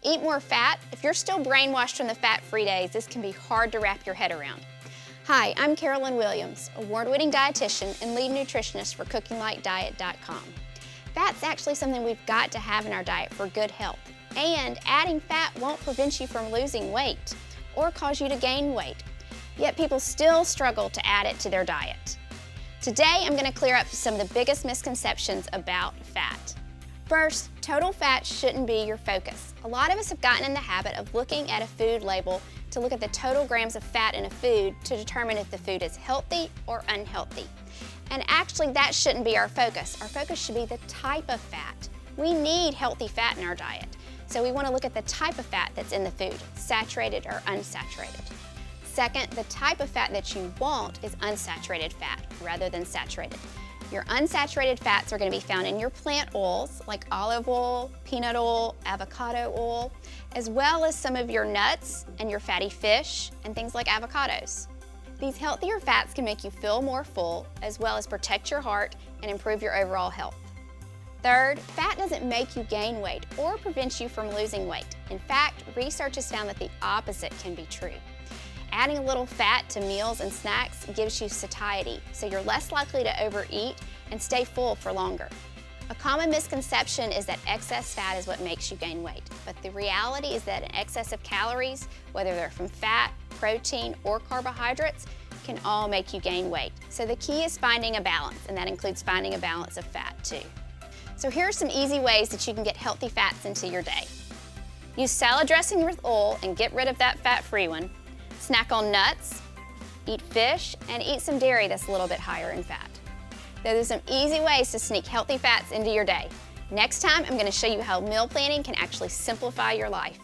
Eat more fat. If you're still brainwashed from the fat-free days, this can be hard to wrap your head around. Hi, I'm Carolyn Williams, award-winning dietitian and lead nutritionist for CookingLikeDiet.com. Fat's actually something we've got to have in our diet for good health, and adding fat won't prevent you from losing weight or cause you to gain weight. Yet people still struggle to add it to their diet. Today, I'm going to clear up some of the biggest misconceptions about fat. First, total fat shouldn't be your focus. A lot of us have gotten in the habit of looking at a food label to look at the total grams of fat in a food to determine if the food is healthy or unhealthy. And actually, that shouldn't be our focus. Our focus should be the type of fat. We need healthy fat in our diet. So we want to look at the type of fat that's in the food, saturated or unsaturated. Second, the type of fat that you want is unsaturated fat rather than saturated. Your unsaturated fats are going to be found in your plant oils like olive oil, peanut oil, avocado oil, as well as some of your nuts and your fatty fish and things like avocados. These healthier fats can make you feel more full as well as protect your heart and improve your overall health. Third, fat doesn't make you gain weight or prevent you from losing weight. In fact, research has found that the opposite can be true. Adding a little fat to meals and snacks gives you satiety, so you're less likely to overeat and stay full for longer. A common misconception is that excess fat is what makes you gain weight, but the reality is that an excess of calories, whether they're from fat, protein, or carbohydrates, can all make you gain weight. So the key is finding a balance, and that includes finding a balance of fat too. So here are some easy ways that you can get healthy fats into your day. Use salad dressing with oil and get rid of that fat-free one. Snack on nuts, eat fish, and eat some dairy that's a little bit higher in fat. Those are some easy ways to sneak healthy fats into your day. Next time, I'm going to show you how meal planning can actually simplify your life.